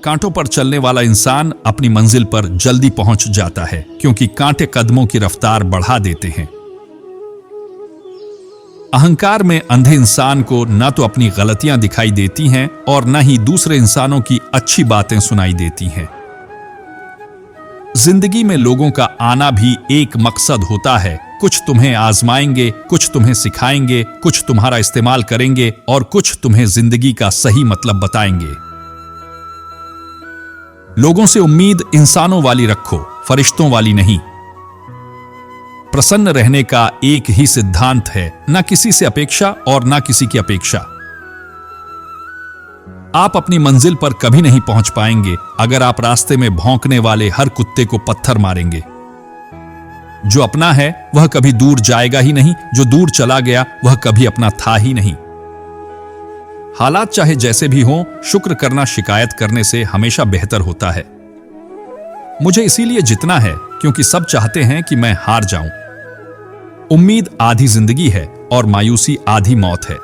कांटों पर चलने वाला इंसान अपनी मंजिल पर जल्दी पहुंच जाता है क्योंकि कांटे कदमों की रफ्तार बढ़ा देते हैं। अहंकार में अंधे इंसान को न तो अपनी गलतियां दिखाई देती हैं और न ही दूसरे इंसानों की अच्छी बातें सुनाई देती हैं। जिंदगी में लोगों का आना भी एक मकसद होता है। कुछ तुम्हें आजमाएंगे, कुछ तुम्हें सिखाएंगे, कुछ तुम्हारा इस्तेमाल करेंगे और कुछ तुम्हें जिंदगी का सही मतलब बताएंगे। लोगों से उम्मीद इंसानों वाली रखो, फरिश्तों वाली नहीं। प्रसन्न रहने का एक ही सिद्धांत है, न किसी से अपेक्षा और न किसी की अपेक्षा। आप अपनी मंजिल पर कभी नहीं पहुंच पाएंगे अगर आप रास्ते में भौंकने वाले हर कुत्ते को पत्थर मारेंगे। जो अपना है वह कभी दूर जाएगा ही नहीं, जो दूर चला गया वह कभी अपना था ही नहीं। हालात चाहे जैसे भी हों, शुक्र करना शिकायत करने से हमेशा बेहतर होता है। मुझे इसीलिए जितना है क्योंकि सब चाहते हैं कि मैं हार जाऊं। उम्मीद आधी जिंदगी है और मायूसी आधी मौत है।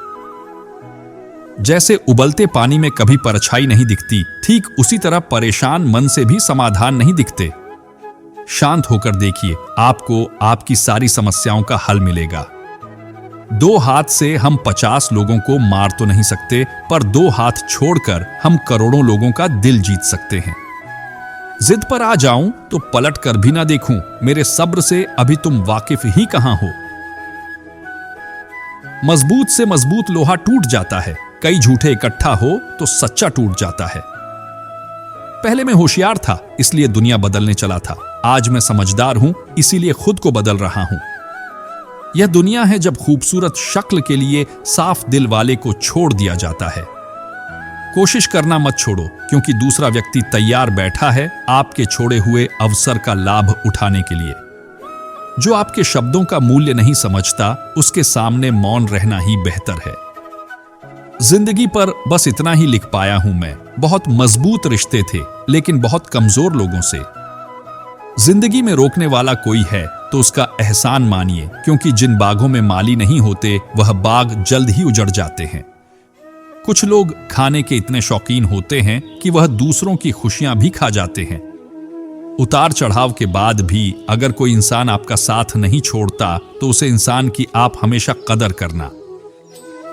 जैसे उबलते पानी में कभी परछाई नहीं दिखती, ठीक उसी तरह परेशान मन से भी समाधान नहीं दिखते। शांत होकर देखिए, आपको आपकी सारी समस्याओं का हल मिलेगा। 2 हाथ से हम 50 लोगों को मार तो नहीं सकते, पर 2 हाथ छोड़कर हम करोड़ों लोगों का दिल जीत सकते हैं। जिद पर आ जाऊं तो पलट कर भी ना देखूं, मेरे सब्र से अभी तुम वाकिफ ही कहां हो। मजबूत से मजबूत लोहा टूट जाता है, कई झूठे इकट्ठा हो तो सच्चा टूट जाता है। पहले मैं होशियार था इसलिए दुनिया बदलने चला था, आज मैं समझदार हूं इसीलिए खुद को बदल रहा हूं। यह दुनिया है जब खूबसूरत शक्ल के लिए साफ दिल वाले को छोड़ दिया जाता है। कोशिश करना मत छोड़ो क्योंकि दूसरा व्यक्ति तैयार बैठा है आपके छोड़े हुए अवसर का लाभ उठाने के लिए। जो आपके शब्दों का मूल्य नहीं समझता उसके सामने मौन रहना ही बेहतर है। जिंदगी पर बस इतना ही लिख पाया हूं मैं। बहुत मजबूत रिश्ते थे लेकिन बहुत कमजोर लोगों से। जिंदगी में रोकने वाला कोई है तो उसका एहसान मानिए, क्योंकि जिन बागों में माली नहीं होते वह बाग जल्द ही उजड़ जाते हैं। कुछ लोग खाने के इतने शौकीन होते हैं कि वह दूसरों की खुशियां भी खा जाते हैं। उतार चढ़ाव के बाद भी अगर कोई इंसान आपका साथ नहीं छोड़ता तो उसे इंसान की आप हमेशा कदर करना।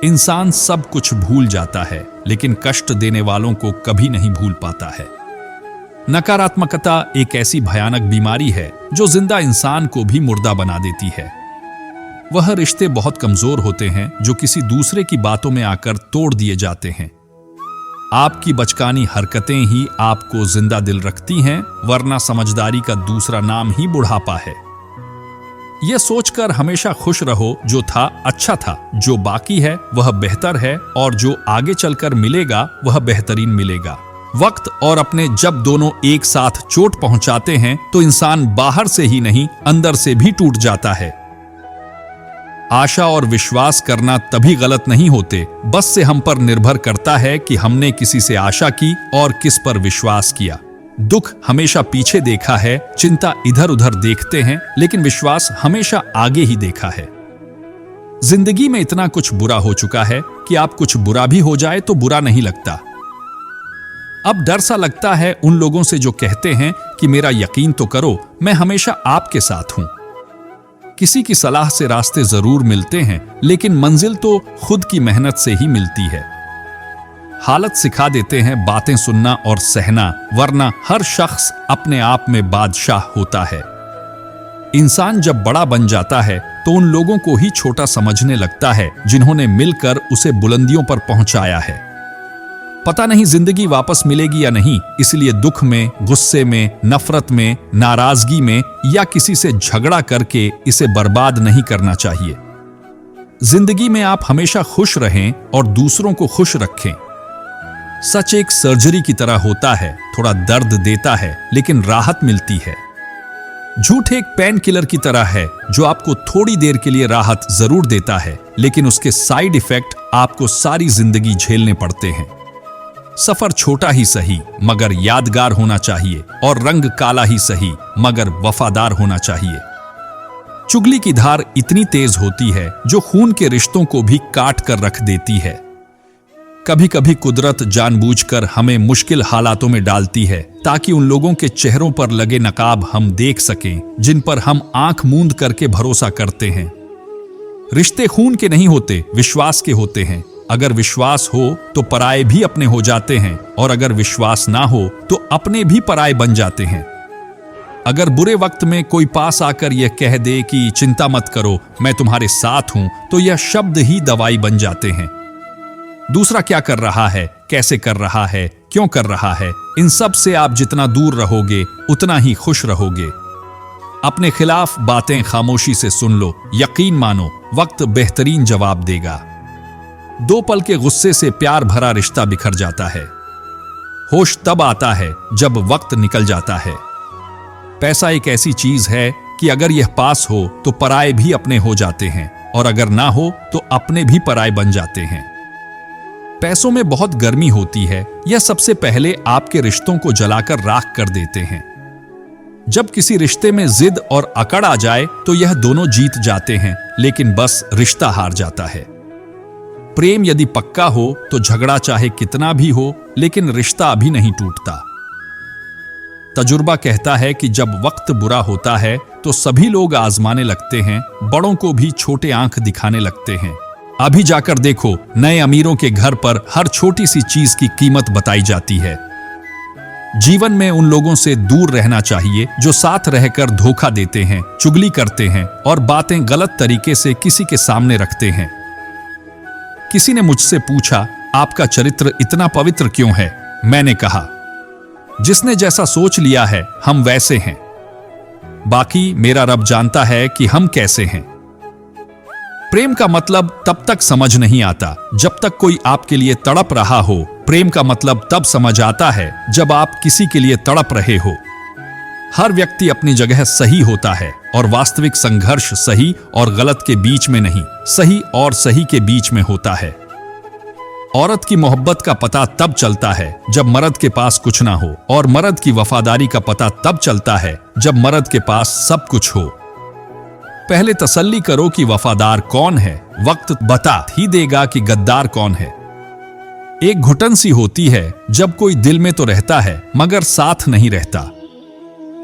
इंसान सब कुछ भूल जाता है लेकिन कष्ट देने वालों को कभी नहीं भूल पाता है। नकारात्मकता एक ऐसी भयानक बीमारी है जो जिंदा इंसान को भी मुर्दा बना देती है। वह रिश्ते बहुत कमजोर होते हैं जो किसी दूसरे की बातों में आकर तोड़ दिए जाते हैं। आपकी बचकानी हरकतें ही आपको जिंदा दिल रखती हैं, वरना समझदारी का दूसरा नाम ही बुढ़ापा है। यह सोचकर हमेशा खुश रहो जो था अच्छा था, जो बाकी है वह बेहतर है और जो आगे चलकर मिलेगा वह बेहतरीन मिलेगा। वक्त और अपने जब दोनों एक साथ चोट पहुंचाते हैं तो इंसान बाहर से ही नहीं अंदर से भी टूट जाता है। आशा और विश्वास करना तभी गलत नहीं होते, बस से हम पर निर्भर करता है कि हमने किसी से आशा की और किस पर विश्वास किया। दुख हमेशा पीछे देखा है, चिंता इधर उधर देखते हैं, लेकिन विश्वास हमेशा आगे ही देखा है। जिंदगी में इतना कुछ बुरा हो चुका है कि आप कुछ बुरा भी हो जाए तो बुरा नहीं लगता। अब डर सा लगता है उन लोगों से जो कहते हैं कि मेरा यकीन तो करो, मैं हमेशा आपके साथ हूं। किसी की सलाह से रास्ते जरूर मिलते हैं, लेकिन मंजिल तो खुद की मेहनत से ही मिलती है। हालत सिखा देते हैं बातें सुनना और सहना, वरना हर शख्स अपने आप में बादशाह होता है। इंसान जब बड़ा बन जाता है तो उन लोगों को ही छोटा समझने लगता है जिन्होंने मिलकर उसे बुलंदियों पर पहुंचाया है। पता नहीं जिंदगी वापस मिलेगी या नहीं, इसलिए दुख में, गुस्से में, नफरत में, नाराजगी में या किसी से झगड़ा करके इसे बर्बाद नहीं करना चाहिए। जिंदगी में आप हमेशा खुश रहें और दूसरों को खुश रखें। सच एक सर्जरी की तरह होता है, थोड़ा दर्द देता है लेकिन राहत मिलती है। झूठ एक पेन किलर की तरह है जो आपको थोड़ी देर के लिए राहत जरूर देता है, लेकिन उसके साइड इफेक्ट आपको सारी जिंदगी झेलने पड़ते हैं। सफर छोटा ही सही मगर यादगार होना चाहिए, और रंग काला ही सही मगर वफादार होना चाहिए। चुगली की धार इतनी तेज होती है जो खून के रिश्तों को भी काट कर रख देती है। कभी कभी कुदरत जानबूझकर हमें मुश्किल हालातों में डालती है ताकि उन लोगों के चेहरों पर लगे नकाब हम देख सकें जिन पर हम आंख मूंद करके भरोसा करते हैं। रिश्ते खून के नहीं होते, विश्वास के होते हैं। अगर विश्वास हो तो पराये भी अपने हो जाते हैं, और अगर विश्वास ना हो तो अपने भी पराये बन जाते हैं। अगर बुरे वक्त में कोई पास आकर यह कह दे कि चिंता मत करो, मैं तुम्हारे साथ हूं, तो यह शब्द ही दवाई बन जाते हैं। दूसरा क्या कर रहा है, कैसे कर रहा है, क्यों कर रहा है, इन सब से आप जितना दूर रहोगे उतना ही खुश रहोगे। अपने खिलाफ बातें खामोशी से सुन लो, यकीन मानो वक्त बेहतरीन जवाब देगा। 2 पल के गुस्से से प्यार भरा रिश्ता बिखर जाता है। होश तब आता है जब वक्त निकल जाता है। पैसा एक ऐसी चीज है कि अगर यह पास हो तो पराये भी अपने हो जाते हैं, और अगर ना हो तो अपने भी पराये बन जाते हैं। पैसों में बहुत गर्मी होती है, यह सबसे पहले आपके रिश्तों को जलाकर राख कर देते हैं। जब किसी रिश्ते में जिद और अकड़ आ जाए तो यह दोनों जीत जाते हैं, लेकिन बस रिश्ता हार जाता है। प्रेम यदि पक्का हो तो झगड़ा चाहे कितना भी हो, लेकिन रिश्ता अभी नहीं टूटता। तजुर्बा कहता है कि जब वक्त बुरा होता है तो सभी लोग आजमाने लगते हैं, बड़ों को भी छोटे आंख दिखाने लगते हैं। अभी जाकर देखो, नए अमीरों के घर पर हर छोटी सी चीज की कीमत बताई जाती है। जीवन में उन लोगों से दूर रहना चाहिए जो साथ रहकर धोखा देते हैं, चुगली करते हैं और बातें गलत तरीके से किसी के सामने रखते हैं। किसी ने मुझसे पूछा, आपका चरित्र इतना पवित्र क्यों है? मैंने कहा, जिसने जैसा सोच लिया है हम वैसे हैं, बाकी मेरा रब जानता है कि हम कैसे हैं। प्रेम का मतलब तब तक समझ नहीं आता जब तक कोई आपके लिए तड़प रहा हो। प्रेम का मतलब तब समझ आता है जब आप किसी के लिए तड़प रहे हो। हर व्यक्ति अपनी जगह सही होता है, और वास्तविक संघर्ष सही और गलत के बीच में नहीं, सही और सही के बीच में होता है। औरत की मोहब्बत का पता तब चलता है जब मर्द के पास कुछ ना हो, और मर्द की वफादारी का पता तब चलता है जब मर्द के पास सब कुछ हो। पहले तसल्ली करो कि वफादार कौन है, वक्त बता ही देगा कि गद्दार कौन है। एक घुटन सी होती है जब कोई दिल में तो रहता है मगर साथ नहीं रहता।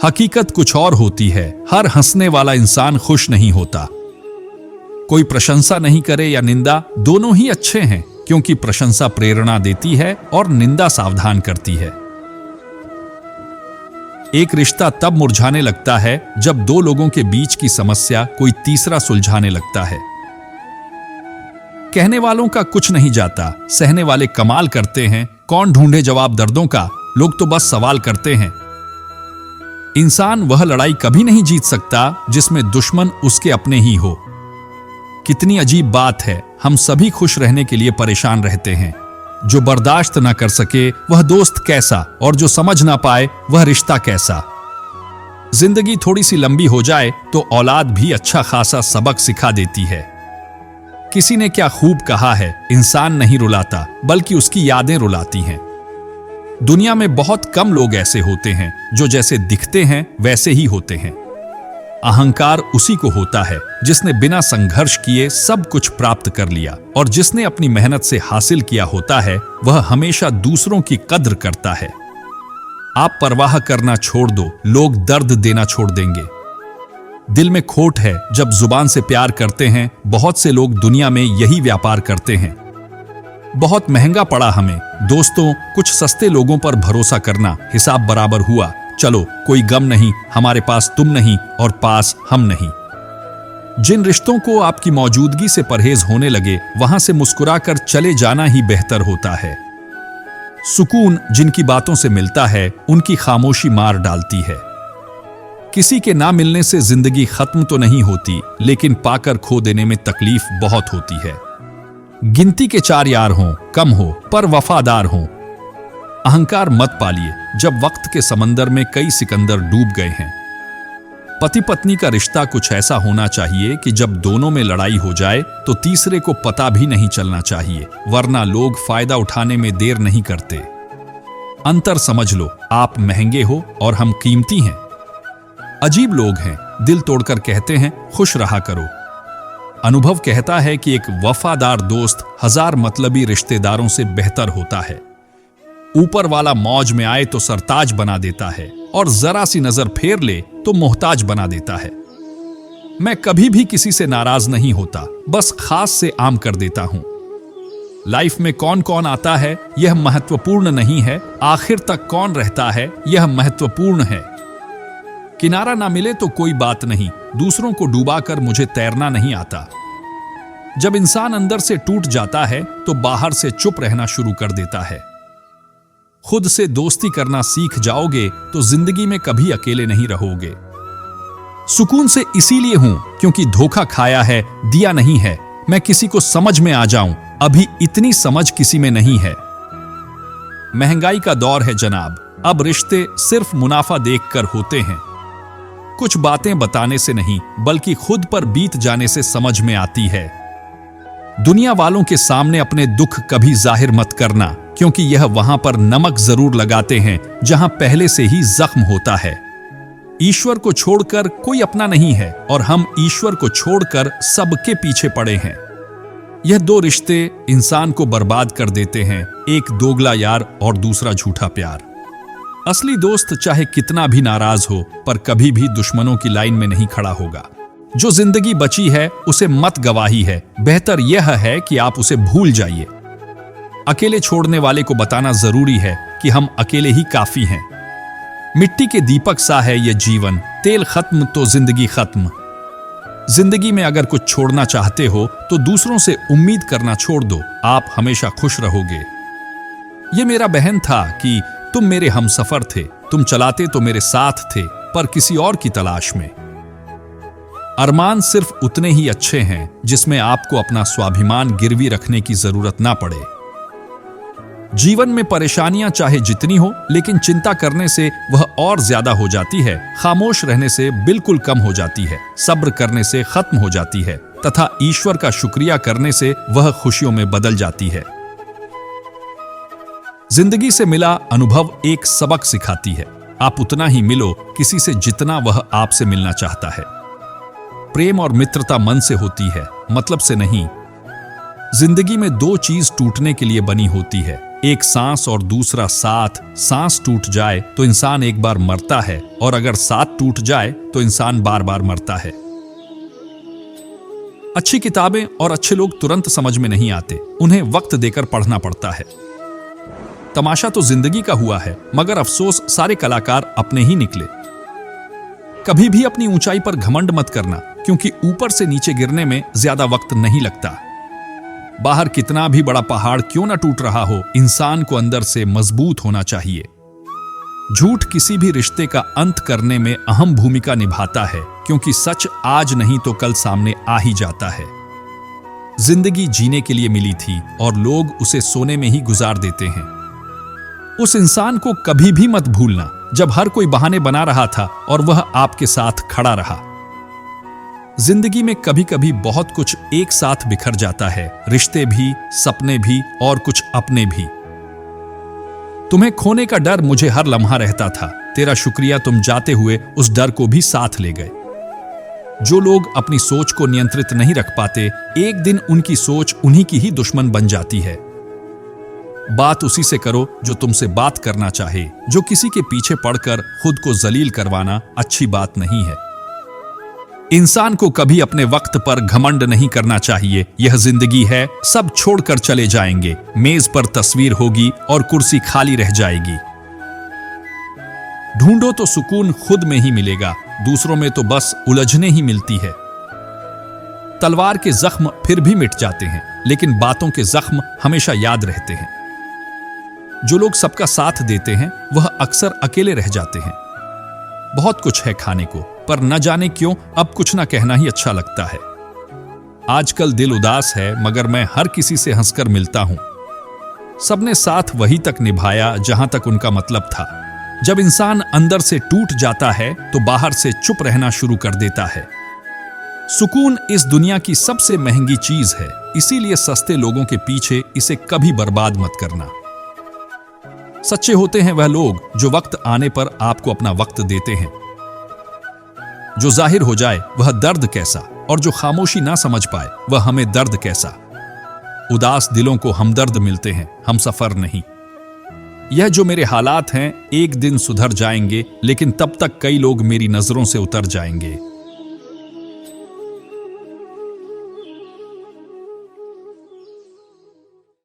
हकीकत कुछ और होती है, हर हंसने वाला इंसान खुश नहीं होता। कोई प्रशंसा नहीं करे या निंदा, दोनों ही अच्छे हैं, क्योंकि प्रशंसा प्रेरणा देती है और निंदा सावधान करती है। एक रिश्ता तब मुरझाने लगता है जब 2 लोगों के बीच की समस्या कोई तीसरा सुलझाने लगता है। कहने वालों का कुछ नहीं जाता, सहने वाले कमाल करते हैं। कौन ढूंढे जवाब दर्दों का, लोग तो बस सवाल करते हैं। इंसान वह लड़ाई कभी नहीं जीत सकता जिसमें दुश्मन उसके अपने ही हो। कितनी अजीब बात है, हम सभी खुश रहने के लिए परेशान रहते हैं। जो बर्दाश्त ना कर सके वह दोस्त कैसा, और जो समझ ना पाए वह रिश्ता कैसा। जिंदगी थोड़ी सी लंबी हो जाए तो औलाद भी अच्छा खासा सबक सिखा देती है। किसी ने क्या खूब कहा है, इंसान नहीं रुलाता बल्कि उसकी यादें रुलाती हैं। दुनिया में बहुत कम लोग ऐसे होते हैं जो जैसे दिखते हैं वैसे ही होते हैं। अहंकार उसी को होता है जिसने बिना संघर्ष किए सब कुछ प्राप्त कर लिया, और जिसने अपनी मेहनत से हासिल किया होता है वह हमेशा दूसरों की कद्र करता है। आप परवाह करना छोड़ दो, लोग दर्द देना छोड़ देंगे। दिल में खोट है जब जुबान से प्यार करते हैं। बहुत से लोग दुनिया में यही व्यापार करते हैं। बहुत महंगा पड़ा हमें दोस्तों कुछ सस्ते लोगों पर भरोसा करना। हिसाब बराबर हुआ, चलो कोई गम नहीं, हमारे पास तुम नहीं और पास हम नहीं। जिन रिश्तों को आपकी मौजूदगी से परहेज होने लगे वहां से मुस्कुराकर चले जाना ही बेहतर होता है। सुकून जिनकी बातों से मिलता है उनकी खामोशी मार डालती है। किसी के ना मिलने से जिंदगी खत्म तो नहीं होती, लेकिन पाकर खो देने में तकलीफ बहुत होती है। गिनती के 4 यार हों, कम हो पर वफादार हों। अहंकार मत पालिए जब वक्त के समंदर में कई सिकंदर डूब गए हैं। पति पत्नी का रिश्ता कुछ ऐसा होना चाहिए कि जब दोनों में लड़ाई हो जाए तो तीसरे को पता भी नहीं चलना चाहिए, वरना लोग फायदा उठाने में देर नहीं करते। अंतर समझ लो, आप महंगे हो और हम कीमती हैं। अजीब लोग हैं, दिल तोड़कर कहते हैं खुश रहा करो। अनुभव कहता है कि एक वफादार दोस्त 1000 मतलबी रिश्तेदारों से बेहतर होता है। ऊपर वाला मौज में आए तो सरताज बना देता है और जरा सी नजर फेर ले तो मोहताज बना देता है। मैं कभी भी किसी से नाराज नहीं होता, बस खास से आम कर देता हूं। लाइफ में कौन कौन आता है यह महत्वपूर्ण नहीं है, आखिर तक कौन रहता है यह महत्वपूर्ण है। किनारा ना मिले तो कोई बात नहीं, दूसरों को डूबाकर मुझे तैरना नहीं आता। जब इंसान अंदर से टूट जाता है तो बाहर से चुप रहना शुरू कर देता है। खुद से दोस्ती करना सीख जाओगे तो जिंदगी में कभी अकेले नहीं रहोगे। सुकून से इसीलिए हूं क्योंकि धोखा खाया है, दिया नहीं है। मैं किसी को समझ में आ जाऊं, अभी इतनी समझ किसी में नहीं है। महंगाई का दौर है जनाब, अब रिश्ते सिर्फ मुनाफा देखकर होते हैं। कुछ बातें बताने से नहीं बल्कि खुद पर बीत जाने से समझ में आती है। दुनिया वालों के सामने अपने दुख कभी जाहिर मत करना, क्योंकि यह वहां पर नमक जरूर लगाते हैं जहां पहले से ही जख्म होता है। ईश्वर को छोड़कर कोई अपना नहीं है और हम ईश्वर को छोड़कर सबके पीछे पड़े हैं। यह दो रिश्ते इंसान को बर्बाद कर देते हैं, एक दोगला यार और दूसरा झूठा प्यार। असली दोस्त चाहे कितना भी नाराज हो पर कभी भी दुश्मनों की लाइन में नहीं खड़ा होगा। जो जिंदगी बची है उसे मत गवाही है, बेहतर यह है कि आप उसे भूल जाइए। अकेले छोड़ने वाले को बताना जरूरी है कि हम अकेले ही काफी हैं। मिट्टी के दीपक सा है यह जीवन, तेल खत्म तो जिंदगी खत्म। जिंदगी में अगर कुछ छोड़ना चाहते हो तो दूसरों से उम्मीद करना छोड़ दो, आप हमेशा खुश रहोगे। यह मेरा बहन था कि तुम मेरे हमसफर थे, तुम चलाते तो मेरे साथ थे पर किसी और की तलाश में। अरमान सिर्फ उतने ही अच्छे हैं जिसमें आपको अपना स्वाभिमान गिरवी रखने की जरूरत ना पड़े। जीवन में परेशानियां चाहे जितनी हो, लेकिन चिंता करने से वह और ज्यादा हो जाती है, खामोश रहने से बिल्कुल कम हो जाती है, सब्र करने से खत्म हो जाती है तथा ईश्वर का शुक्रिया करने से वह खुशियों में बदल जाती है। जिंदगी से मिला अनुभव एक सबक सिखाती है, आप उतना ही मिलो किसी से जितना वह आपसे मिलना चाहता है। प्रेम और मित्रता मन से होती है, मतलब से नहीं। जिंदगी में दो चीज टूटने के लिए बनी होती है, एक सांस और दूसरा साथ। सांस टूट जाए तो इंसान एक बार मरता है और अगर साथ टूट जाए तो इंसान बार बार मरता है। अच्छी किताबें और अच्छे लोग तुरंत समझ में नहीं आते, उन्हें वक्त देकर पढ़ना पड़ता है। तमाशा तो जिंदगी का हुआ है, मगर अफसोस सारे कलाकार अपने ही निकले। कभी भी अपनी ऊंचाई पर घमंड मत करना, क्योंकि ऊपर से नीचे गिरने में ज्यादा वक्त नहीं लगता। बाहर कितना भी बड़ा पहाड़ क्यों ना टूट रहा हो, इंसान को अंदर से मजबूत होना चाहिए। झूठ किसी भी रिश्ते का अंत करने में अहम भूमिका निभाता है, क्योंकि सच आज नहीं तो कल सामने आ ही जाता है। जिंदगी जीने के लिए मिली थी और लोग उसे सोने में ही गुजार देते हैं। उस इंसान को कभी भी मत भूलना जब हर कोई बहाने बना रहा था और वह आपके साथ खड़ा रहा। जिंदगी में कभी कभी बहुत कुछ एक साथ बिखर जाता है, रिश्ते भी, सपने भी और कुछ अपने भी। तुम्हें खोने का डर मुझे हर लम्हा रहता था, तेरा शुक्रिया तुम जाते हुए उस डर को भी साथ ले गए। जो लोग अपनी सोच को नियंत्रित नहीं रख पाते, एक दिन उनकी सोच उन्हीं की ही दुश्मन बन जाती है। बात उसी से करो जो तुमसे बात करना चाहे, जो किसी के पीछे पड़कर खुद को जलील करवाना अच्छी बात नहीं है। इंसान को कभी अपने वक्त पर घमंड नहीं करना चाहिए। यह जिंदगी है, सब छोड़कर चले जाएंगे। मेज पर तस्वीर होगी और कुर्सी खाली रह जाएगी। ढूंढो तो सुकून खुद में ही मिलेगा, दूसरों में तो बस उलझने ही मिलती है। तलवार के जख्म फिर भी मिट जाते हैं, लेकिन बातों के जख्म हमेशा याद रहते हैं। जो लोग सबका साथ देते हैं वह अक्सर अकेले रह जाते हैं। बहुत कुछ है खाने को, पर न जाने क्यों अब कुछ ना कहना ही अच्छा लगता है। आजकल दिल उदास है, मगर मैं हर किसी से हंसकर मिलता हूं। सबने साथ वही तक निभाया जहां तक उनका मतलब था। जब इंसान अंदर से टूट जाता है तो बाहर से चुप रहना शुरू कर देता है। सुकून इस दुनिया की सबसे महंगी चीज है, इसीलिए सस्ते लोगों के पीछे इसे कभी बर्बाद मत करना। सच्चे होते हैं वह लोग जो वक्त आने पर आपको अपना वक्त देते हैं। जो जाहिर हो जाए वह दर्द कैसा और जो खामोशी ना समझ पाए वह हमें दर्द कैसा। उदास दिलों को हमदर्द मिलते हैं, हम सफर नहीं। यह जो मेरे हालात हैं एक दिन सुधर जाएंगे, लेकिन तब तक कई लोग मेरी नजरों से उतर जाएंगे।